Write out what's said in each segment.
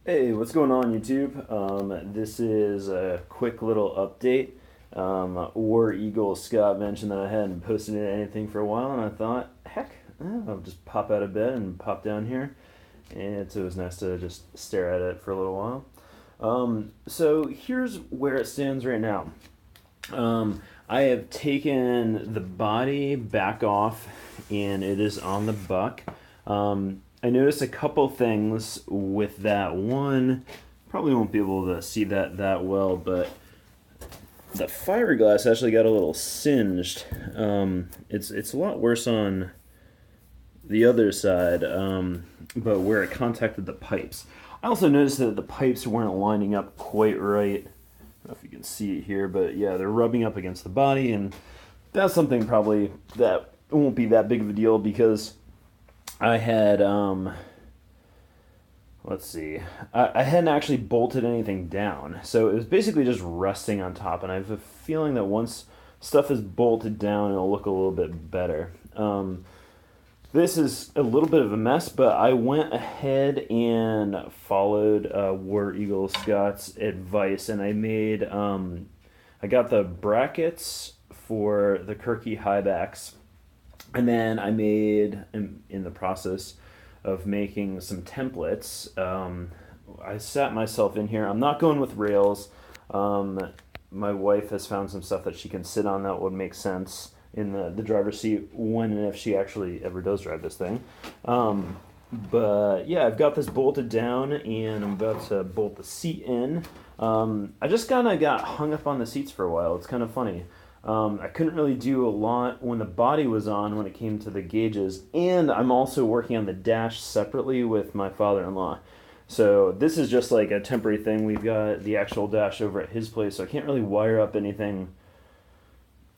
Hey, what's going on, YouTube? This is a quick little update. Wareaglescott mentioned that I hadn't posted anything for a while, and I thought, heck, I'll just pop out of bed and pop down here. And so it was nice to just stare at it for a little while. So here's where it stands right now. I have taken the body back off, and it is on the buck. I noticed a couple things with that. One, probably won't be able to see that well, but the fiberglass actually got a little singed. It's a lot worse on the other side, but where it contacted the pipes. I also noticed that the pipes weren't lining up quite right. I don't know if you can see it here, but yeah, they're rubbing up against the body, and that's something probably that won't be that big of a deal because I had, let's see, I hadn't actually bolted anything down. So it was basically just resting on top, and I have a feeling that once stuff is bolted down, it'll look a little bit better. This is a little bit of a mess, but I went ahead and followed Wareaglescott's advice, and I made, I got the brackets for the Kirky high backs. And then I made, in the process of making some templates, I sat myself in here. I'm not going with rails. My wife has found some stuff that she can sit on that would make sense in the driver's seat when and if she actually ever does drive this thing. But yeah, I've got this bolted down, and I'm about to bolt the seat in. I just kind of got hung up on the seats for a while. It's kind of funny. I couldn't really do a lot when the body was on when it came to the gauges, and I'm also working on the dash separately with my father-in-law. So this is just like a temporary thing. We've got the actual dash over at his place, so I can't really wire up anything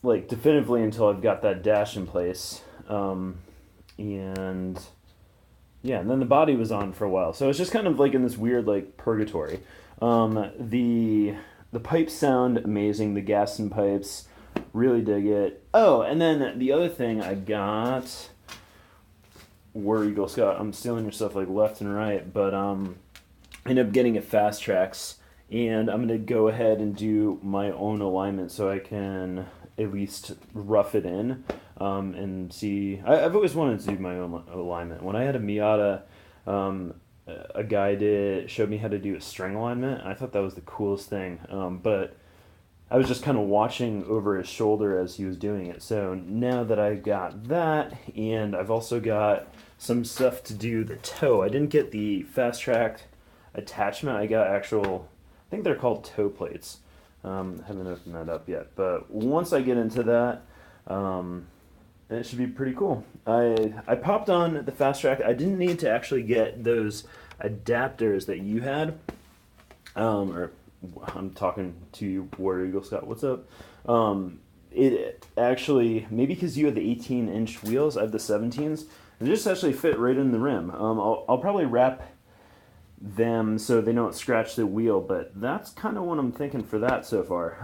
like definitively until I've got that dash in place. And yeah, and then the body was on for a while, so it's just kind of like in this weird like purgatory. The pipes sound amazing. The Gaston pipes. Really dig it. Oh, and then the other thing I got, Wareaglescott, I'm stealing your stuff like left and right, but I ended up getting it fast tracks, and I'm gonna go ahead and do my own alignment so I can at least rough it in and see. I've always wanted to do my own alignment. When I had a Miata, a guy showed me how to do a string alignment. I thought that was the coolest thing, but I was just kind of watching over his shoulder as he was doing it. So now that I've got that, and I've also got some stuff to do the toe. I didn't get the fast track attachment. I got actual, I think they're called toe plates. Haven't opened that up yet. But once I get into that, it should be pretty cool. I popped on the fast track. I didn't need to actually get those adapters that you had, or I'm talking to you, Wareaglescott. What's up? It actually, maybe because you had the 18-inch wheels, I have the 17s. They just actually fit right in the rim. I'll probably wrap them so they don't scratch the wheel, but that's kind of what I'm thinking for that so far.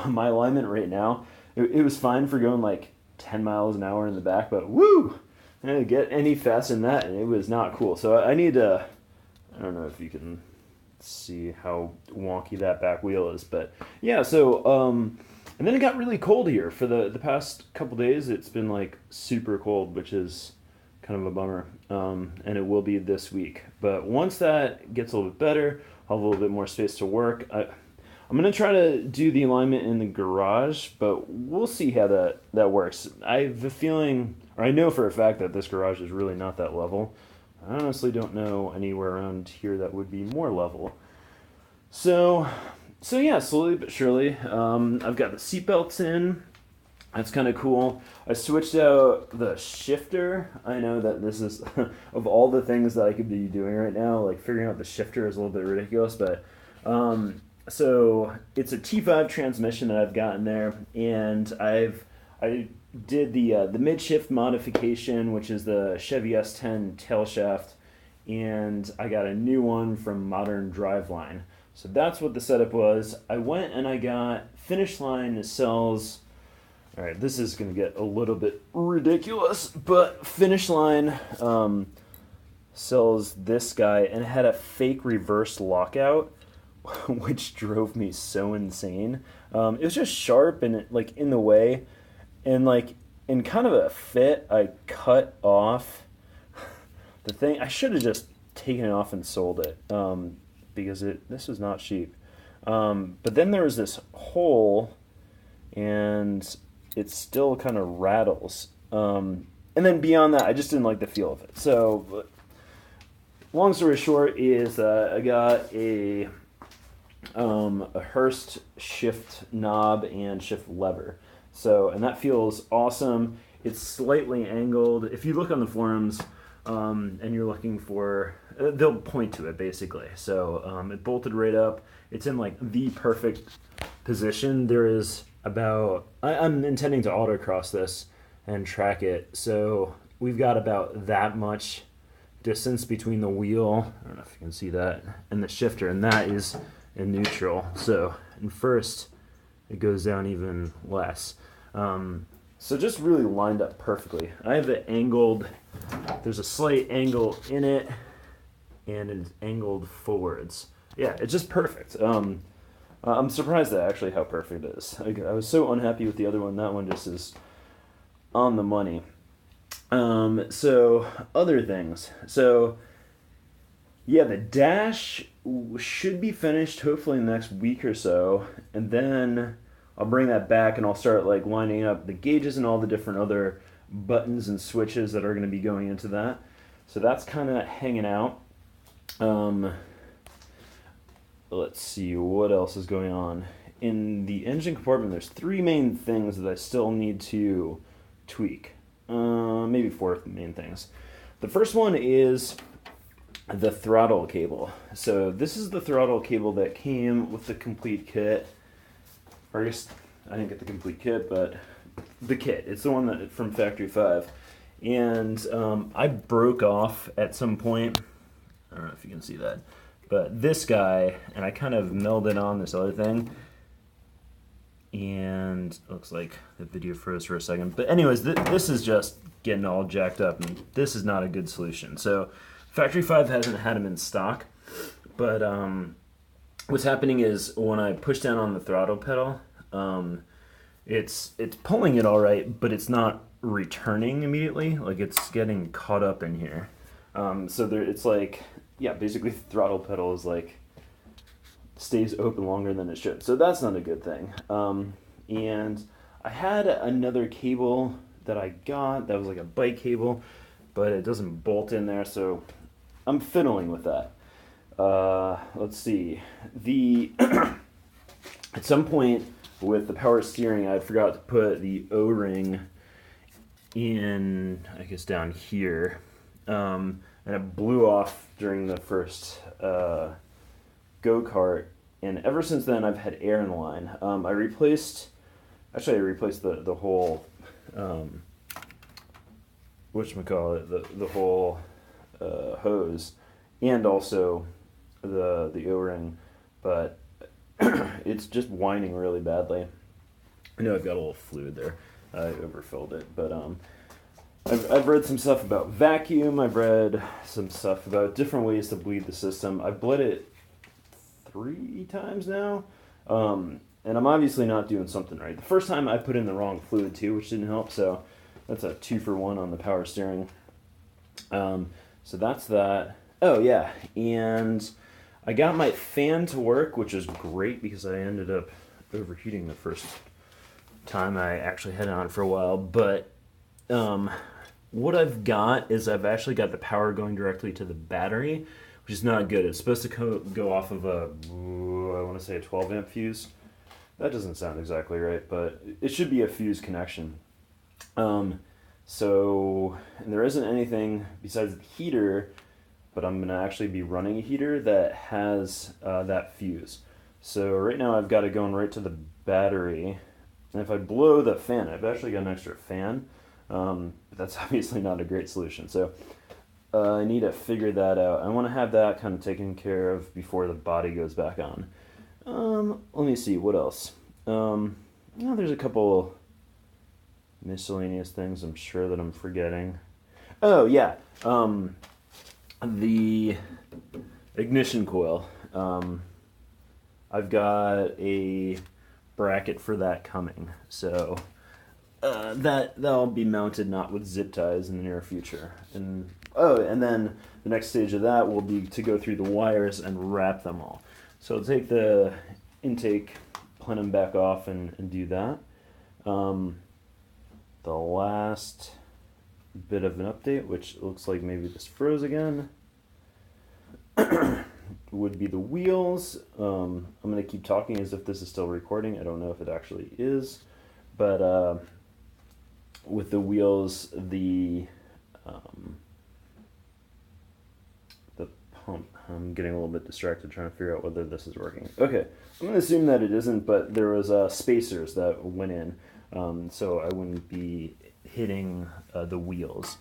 My alignment right now, it was fine for going like 10 miles an hour in the back, but woo! I didn't get any faster than that, and it was not cool. So I need to, I don't know if you can see how wonky that back wheel is, but yeah, so and then it got really cold here for the past couple days. It's been like super cold, which is kind of a bummer, and it will be this week. But once that gets a little bit better, I'll have a little bit more space to work. I'm gonna try to do the alignment in the garage, but we'll see how that works. I have a feeling, or I know for a fact, that this garage is really not that level. I honestly don't know anywhere around here that would be more level. So yeah, slowly but surely, I've got the seatbelts in. That's kind of cool. I switched out the shifter. I know that this is, of all the things that I could be doing right now, like figuring out the shifter is a little bit ridiculous, but so it's a T5 transmission that I've gotten there, and I did the mid-shift modification, which is the Chevy S10 tail shaft, and I got a new one from Modern Driveline. So that's what the setup was. I went and I got Finish Line sells, all right, this is going to get a little bit ridiculous, but Finish Line sells this guy, and it had a fake reverse lockout, which drove me so insane. It was just sharp and like in the way, and like in kind of a fit, I cut off the thing. I should have just taken it off and sold it, because this was not cheap. But then there was this hole, and it still kind of rattles. And then beyond that, I just didn't like the feel of it. So, long story short is I got a Hurst shift knob and shift lever. So, and that feels awesome. It's slightly angled. If you look on the forums, and you're looking for, they'll point to it basically. So it bolted right up. It's in like the perfect position. There is about, I'm intending to autocross this and track it. So we've got about that much distance between the wheel, I don't know if you can see that, and the shifter, and that is in neutral. So in first, it goes down even less. So just really lined up perfectly. I have it angled, there's a slight angle in it, and it's angled forwards. Yeah, it's just perfect. I'm surprised at actually how perfect it is. I was so unhappy with the other one. That one just is on the money. So other things. So yeah, the dash should be finished hopefully in the next week or so, and then I'll bring that back and I'll start like lining up the gauges and all the different other buttons and switches that are going to be going into that. So that's kind of hanging out. Let's see what else is going on. In the engine compartment, there's three main things that I still need to tweak. Maybe four main things. The first one is the throttle cable. So this is the throttle cable that came with the complete kit. Or I guess I didn't get the complete kit, but the kit. It's the one that from Factory 5. And I broke off at some point. I don't know if you can see that. But this guy, and I kind of melded on this other thing. And it looks like the video froze for a second. But anyways, this is just getting all jacked up, and this is not a good solution. So Factory 5 hasn't had them in stock. But what's happening is when I push down on the throttle pedal, it's pulling it all right, but it's not returning immediately. Like it's getting caught up in here. So there, it's like, yeah, basically the throttle pedal is like stays open longer than it should. So that's not a good thing. And I had another cable that I got that was like a bike cable, but it doesn't bolt in there, so I'm fiddling with that. Let's see. At some point with the power steering, I forgot to put the O-ring in, I guess down here. And it blew off during the first go-kart, and ever since then I've had air in the line. I replaced the whole whatchamacallit, the whole hose, and also the O-ring, but it's just whining really badly. I know I've got a little fluid there. I overfilled it, but I've read some stuff about vacuum. I've read some stuff about different ways to bleed the system. I've bled it 3 times now, and I'm obviously not doing something right. The first time I put in the wrong fluid too, which didn't help, so that's a 2-for-1 on the power steering. So that's that. Oh yeah, and I got my fan to work, which is great because I ended up overheating the first time I actually had it on for a while, but what I've got is I've actually got the power going directly to the battery, which is not good. It's supposed to go off of a, I want to say a 12 amp fuse. That doesn't sound exactly right, but it should be a fuse connection. So, and there isn't anything besides the heater, but I'm going to actually be running a heater that has that fuse. So right now I've got it going right to the battery. And if I blow the fan, I've actually got an extra fan. But that's obviously not a great solution. So I need to figure that out. I want to have that kind of taken care of before the body goes back on. Let me see, what else? There's a couple miscellaneous things I'm sure that I'm forgetting. Oh, yeah. the ignition coil. I've got a bracket for that coming, so that'll be mounted not with zip ties in the near future. And then the next stage of that will be to go through the wires and wrap them all. So I'll take the intake, plane them back off, and do that. The last bit of an update, which looks like maybe this froze again, would be the wheels. I'm going to keep talking as if this is still recording. I don't know if it actually is, but with the wheels, the pump, I'm getting a little bit distracted trying to figure out whether this is working. Okay, I'm going to assume that it isn't, but there was spacers that went in, so I wouldn't be hitting the wheels.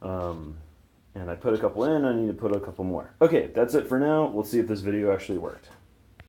And I put a couple in, I need to put a couple more. Okay, that's it for now. We'll see if this video actually worked.